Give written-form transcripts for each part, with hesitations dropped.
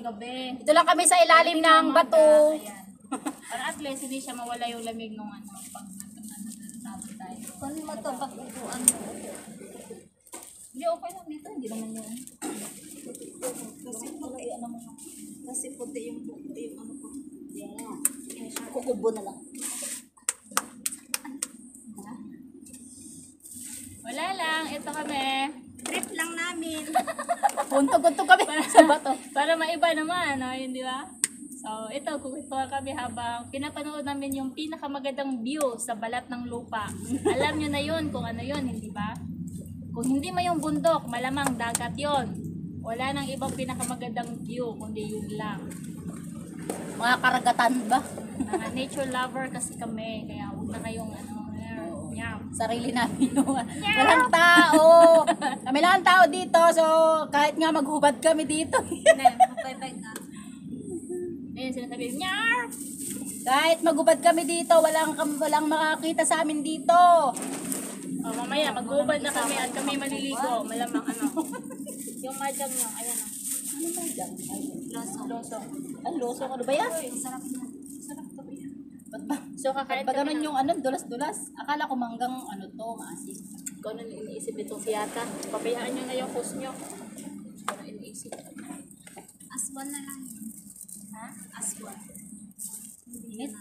gabi. Ito lang kami sa ilalim ng bato. Ayan. Para at least hindi siya mawala yung lamig nung ano, pag nagtatapon tayo. Kung mo to, pag-upuan mo. Hindi, okay lang dito. Hindi naman yun. Kasi puti yung ano ko. Yeah. Kukubo na lang. Wala lang. Ito kami. Trip lang namin. Puntog-untog kami sa bato. Para maiba naman, no? Yun, di ba? So, ito, kukwento kami habang pinapanood namin yung pinakamagandang view sa balat ng lupa. Alam nyo na yun kung ano yun, hindi ba? Kung hindi mo yung bundok, malamang dagat yon. Wala nang ibang pinakamagandang view, kundi yun lang. Mga karagatan ba? Mga nature lover kasi kami, kaya huwag na kayong ano, yam. Sarili namin yung walang tao. Kami lang ang tao dito, so kahit nga maghubad kami dito. Bye-bye ka. Ayun, sinasabi, nyar! Kahit maghubad kami dito, walang makakita sa amin dito. O, mamaya, maghubad na kami at kami maliligo. Malamang ano. Yung madam nyo, ayan o. Ano ba dyan? Loso. Ang loso, ano ba yan? Sarap na. Sarap to ba yan? Ba't ba? So, kakain Ba't ba kami ganun ng... yung ano, dulas-dulas? Akala ko manggang ano to, maasin. Kung ano iniisip itong fiyata. Pabayaan nyo na yung host nyo. Kung ano iniisip. Aswan na lang yun. Ha? Aswan. Init.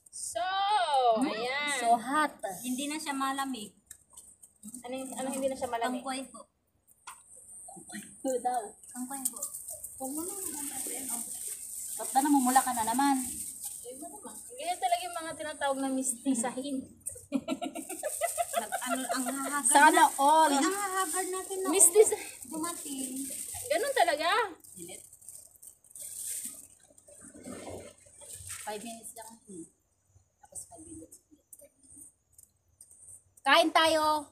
So, ayan. So hot. Hindi na siya malamig. Ano hindi na siya malamig? Kangkoy po. Ito daw. Kangkoy po. Huwag mo naman natin. Ba't ba namumula ka na naman? Ayun na naman. Ganyan talaga yung mga tinatawag na mistisahin. Ang hahagard Sana all. Ang hahagard natin na Mistis. dumating. Ganun talaga. 5 minutes lang. Tapos 5 minutes. Kain tayo.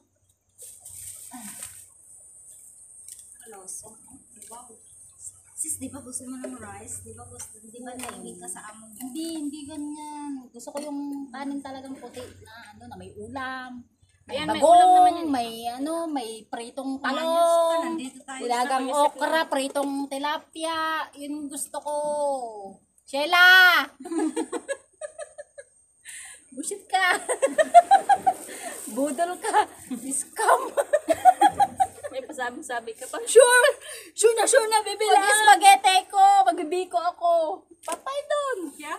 Loso. Wow. Sis, di ba gusto mo ng rice? Di ba naingit ka sa amo mo? Hindi ganyan. Gusto ko yung kanin talagang puti na ano na may ulam. May Ayan, may ulam naman bagong, yan. may ano, may pritong Ayos ka, talong. nandito tayo. Ilagang okra, pritong tilapia. Yun gusto ko. Sheila! Bullshit ka. Budol ka. Scam. May pasabi-sabi ka pa. Sure! Sure na, baby Pag spaghetti ko, magbibiko ako. Patay doon. Yeah?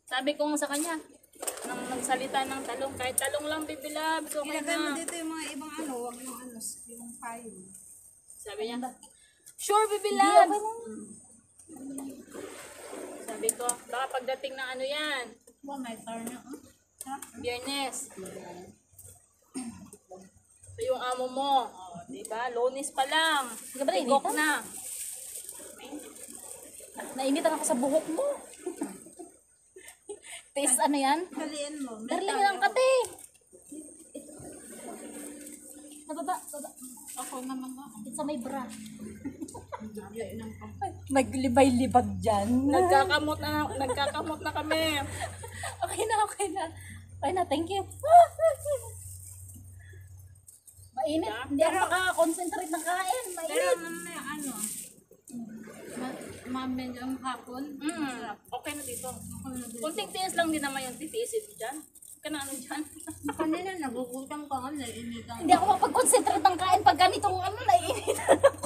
Sabi ko nga sa kanya, nang magsalita ng talong, kahit talong lang, baby love, so okay Ilagay mo na. dito yung mga ibang ano, wag yung ano, yung payo. Sabi niya, sure, baby Hindi, love. okay lang. Sabi ko, baka pagdating ng ano yan, Wow, may turn na. Biyernes. So yung amo mo, oh, diba? Lunes pa lang. Hindi ka ba Tigok nainitan? na. Nainitan ako sa buhok mo. Tis ano yan? Kalian mo. Darling lang kate. Nababa, baba. Ako naman ba? It's sa may bra. Naglibay-libag dyan. Nagkakamot na kami. Okay na, okay na. Okay na, thank you. Mainit. Hindi ako makakonsentrate ng kain. Pero Mainit. mamaya ano, mamin ang hapon. Okay na dito. Kunting tiis lang din naman yung titiisin mo dyan. Ka na ano dyan. Kanina nagugutang pa nga, initan. Hindi ako mapag-concentrate ng kain pag ganitong ano, naiinitan ako.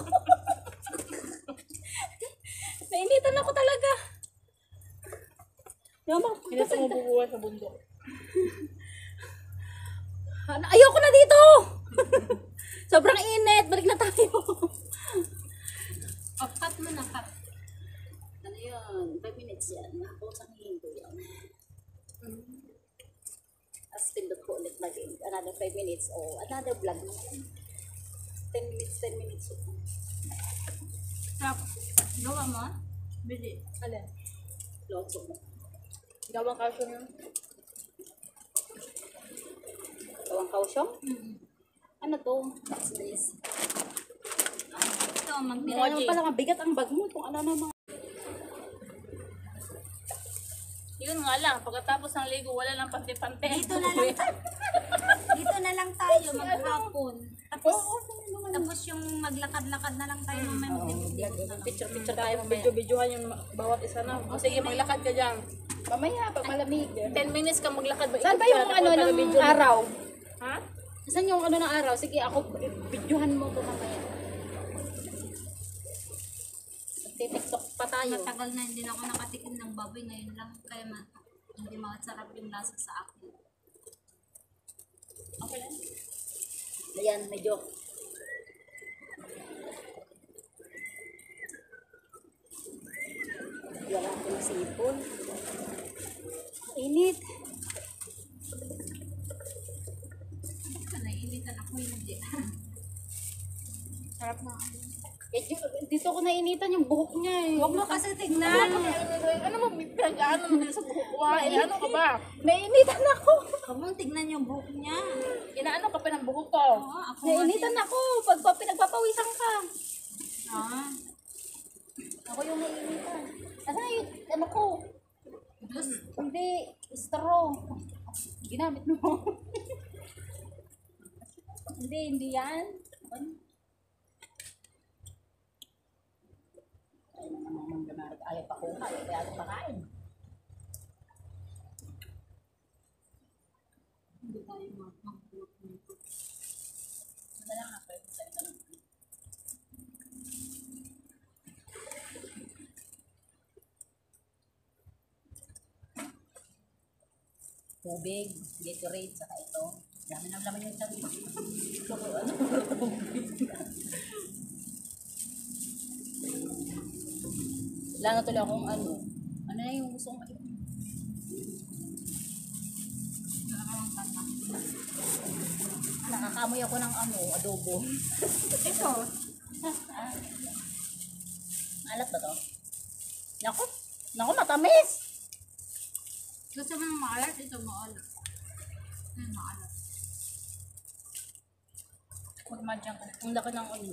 Nainitan ako talaga. Hindi sa mabubuhay sa bundok. Ayoko na dito! Sobrang init. Balik na tayo. Cut mo na, cut. Ano yun? 5 minutes yan. Ako sa ko yan. Tapos pindot ko ulit lagi. Another 5 minutes. O another vlog na. 10 minutes, 10 minutes. Tapos, gawa mo? Bili. Alin? Lotso mo. Gawang kalsyon yun. Tawang kausyong? Ano to? What's this? Ito, Hindi Emoji. naman pala mabigat ang bag mo. Kung ano naman. Yun nga lang, pagkatapos ng ligo, wala lang pante-pante. Dito na lang tayo maghapon. Tapos, Tapos yung maglakad-lakad na lang tayo mamaya mag-dibot-dibot. Picture tayo mamaya. Video-videohan yung bawat isa na. O sige, maglakad ka dyan. Mamaya, pag malamig. 10 minutes ka maglakad. Saan ba yung ano ng araw? Ha? Saan yung ano ng araw? Sige, ako, videohan mo ko mamaya. Titiktok pa tayo. Matagal na hindi na ako nakatikim ng baboy ngayon lang. Kaya hindi masarap yung lasa sa akin. Okay lang. Ayan, medyo. Wala akong sipon. Init. Naiinitan ako hindi. Sarap na. Dito ko nainitan yung buhok niya eh. Huwag mo kasi tignan. Ano mo, pinag-ano mo sa buhok ko? Ano ka ba? Nainitan ako. Huwag mong tignan yung buhok niya. Inaano ka pa ng buhok ko? Oo, ako Nainitan ako. Pag pinagpapawisan ka. Ah, Ako yung nainitan. Ano yung, ano ko? Diyos. Hindi, straw. Ginamit mo. hindi yan. Ay, naman gamit. Ayaw pa kuha. Kaya ako pakain. Hindi tayo mag-buhok nito. Ano lang ako. Tubig, Gatorade, saka ito. Dami ng laman yung sabi. Wala na tuloy akong ano. Ano na yung gusto kong nakakamoy ako ng ano, adobo. Ito. Alat ba to? Naku, matamis! Gusto mo ng maalat? Ito maalat. Ano maalat? Magmadyang ka. Ang laki ng ano.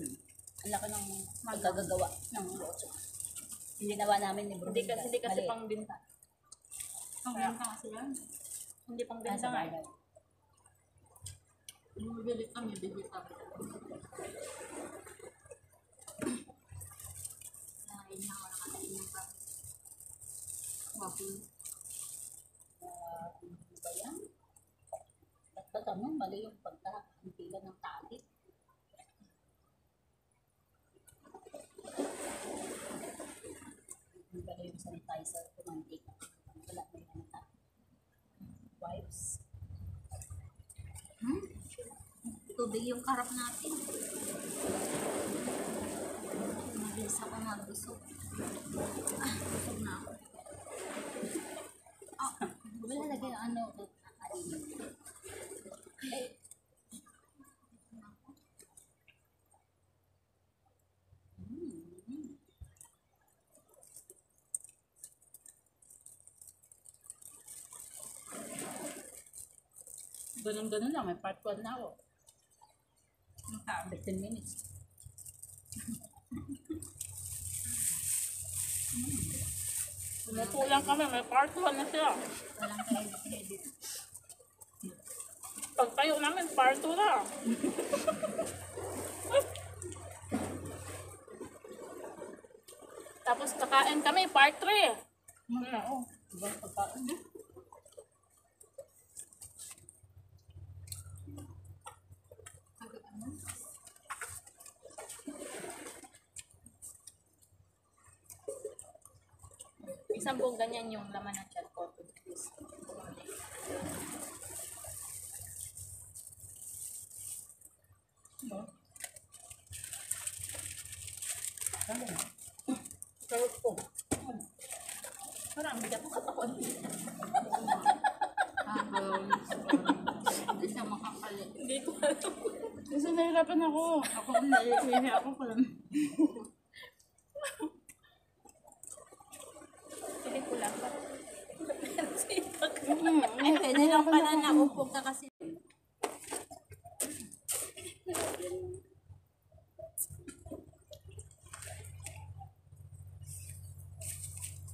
Ang laki ng magagagawa ng lotso. Hindi nawa namin ni Bro. Hindi kasi Mali. pang binta. Ang ganda kasi yan. Hindi pang Ah, binta sa nga. bagay. Bibili kami, bibili kami. Ay, na ako nakatayin ng kami. Waffle. Ano ba yan? Ba't ano? Mali yung pagkakampilan ng tali. Hindi ba yung sanitizer kumantik? Wala na yung wipes. Tubig yung karap natin. Mabilis ako mabusog. Busog na ako. Wala lagay yung ano. Kakainin. Ganun lang. May part 1 na ako. 15 minutes. Umupo lang kami, may part 1 na siya. Walang ka-edit-edit. Pag tayo namin, part 2 na. Tapos kakain kami, part 3. Oo. Ibang pagkain. Isang buong ganyan yung laman ng chat ko. Sarap po. Parang bigat ng katawan. Habang hindi siya makakalit. Hindi ko alam. Kasi nahirapan ako. Ako nalilihi ako pa lang. Hindi ko lang. Ay, pwede lang pala naupo ka kasi.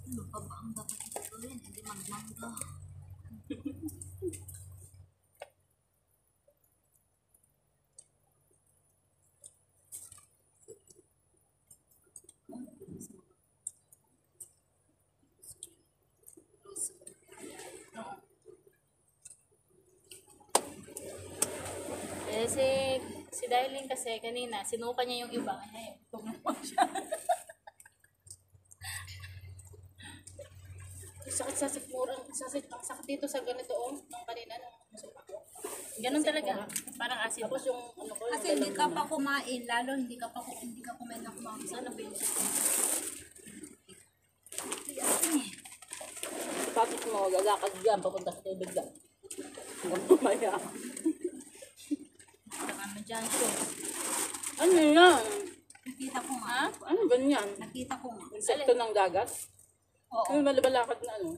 Ano pa ba ang dapat ito gawin? Hindi magmangga. Dahilan kasi kanina, sinuka niya yung iba. Ay, tumuha siya. Sakit dito sa ganito, nung kanina, nung masuka ko. Ganun talaga. Parang acid. Tapos yung, ano ko, Kasi hindi ka pa kumain, lalo hindi ka kumain na kumain. Sana ba yun? tapos mo, lalakad dyan, papunta sa tubig lang. Hanggang mamaya. Saka ano dyan, show. Ano yan? Nakita ko nga. Ano ganyan? Nakita ko nga. Insekto ng dagat? Oo. Ano malabalakad na ano?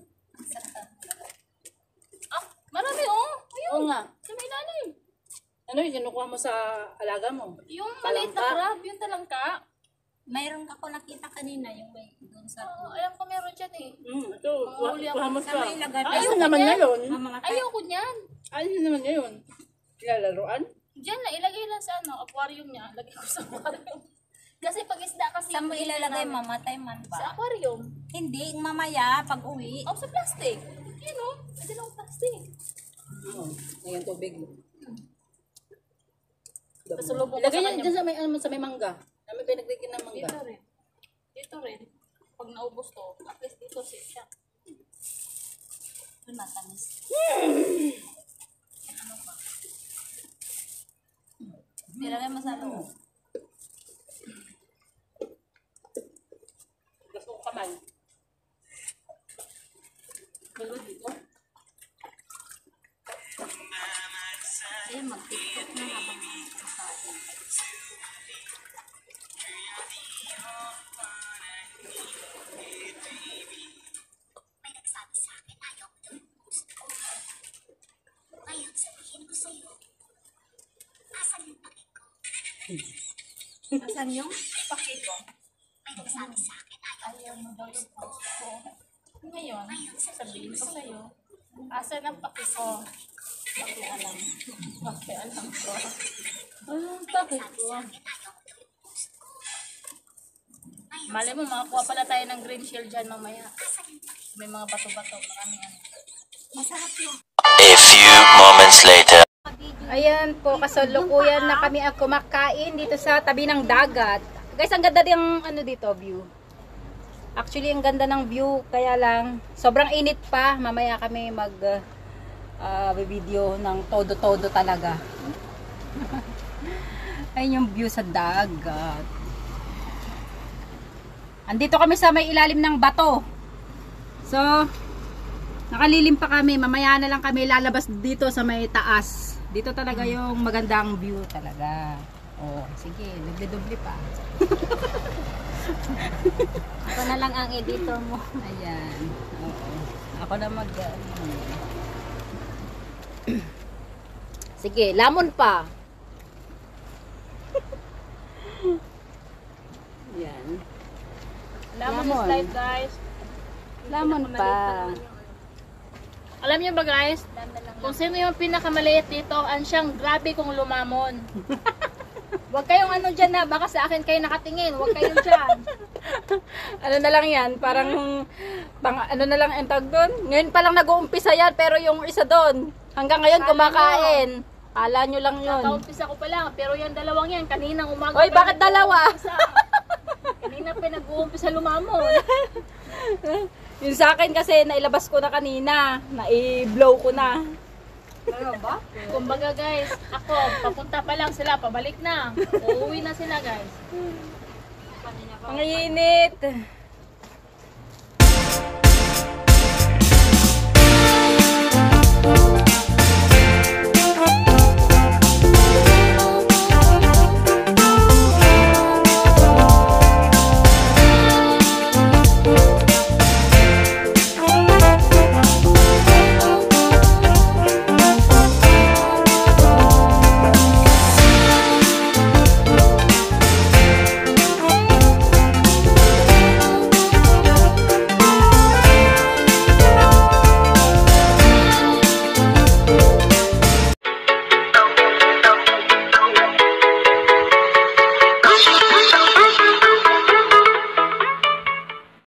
Ah, marami oh. Ayun. Oo nga. Sa may ilalim. Ano yung kinukuha mo sa alaga mo? Yung maliit na Talangka? crab, yung talangka. Mayroon ako nakita kanina yung may doon sa... Alam ko meron dyan eh. Ito, Mahuli ako. kuha mo Sa sa... may lagat. Ayun naman na yun. Ang mga Ayoko niyan. Ayun naman na yun. Lalaruan? Diyan na, ilagay lang sa ano, aquarium niya. Lagay ko sa aquarium. Kasi pag isda kasi... Saan mo yung ilalagay, namin. mamatay man Sa ba? aquarium. Hindi, mamaya, pag uwi. O sa plastic. Yun o. Pwede lang plastic. Oo. Ngayon tubig. Pasulubong ko Ilagay sa niya kanya. dyan sa may, ano, sa may mangga. Namin pinagligin ng mangga. Dito rin. Dito rin. Pag naubos to, at least dito safe siya. Ito matamis. Ano pa? Nilagay mo sa loob. Gusto ko kamay. Dalawa dito. Ayan, mag-tiktok na habang kakain. May nagsabi sa akin ayaw ko daw yung gusto ko. Ngayon sabihin ko sa'yo, asan yung pake ko? Asan yung? Pakito. May nagsabi sa akin ayaw Ayaw mo daw yung post ko. Ngayon, sabihin ko sa'yo, asan ang paki ko? Pakialam. Pakialam ko. Ah, bakit ko? Mali mo, makakuha pala tayo ng green shield dyan mamaya. May mga bato-bato. Maraming ano. Masarap yung. A few moments later. Ayan po, kasalukuyan na kami ang kumakain dito sa tabi ng dagat. Guys, ang ganda din ano dito, view. Actually, ang ganda ng view, kaya lang sobrang init pa. Mamaya kami mag video ng todo-todo talaga. Ayun yung view sa dagat. Andito kami sa may ilalim ng bato. So, nakalilim pa kami. Mamaya na lang kami lalabas dito sa may taas. Dito talaga yung magandang view talaga. Oh, sige, doble-doble pa. Ako na lang ang editor mo. Ayan. Oo. Ako na mag sige, lamon pa. Yan. Lemon Lemon. is life, guys. Lamon pa. Alam niyo ba, guys? Kung sino yung pinakamaliit dito, ang siyang grabe kong lumamon. Huwag kayong ano dyan na, baka sa akin kayo nakatingin. Huwag kayong dyan. Ano na lang yan, parang ano na lang ang tawag doon. Ngayon pa lang nag-uumpisa yan, pero yung isa doon, hanggang ngayon Kala kumakain. Kala nyo lang yun. Kakaumpisa ko pa lang, pero yung dalawang yan, kaninang umaga. Hoy, pa bakit dalawa? nag-uumpisa. Kanina pa nag-uumpisa lumamon. Yung sa akin kasi, nailabas ko na kanina. Na-i-blow ko na. Kumbaga guys, ako, papunta pa lang sila, pabalik na. Uuwi na sila guys. Ang init.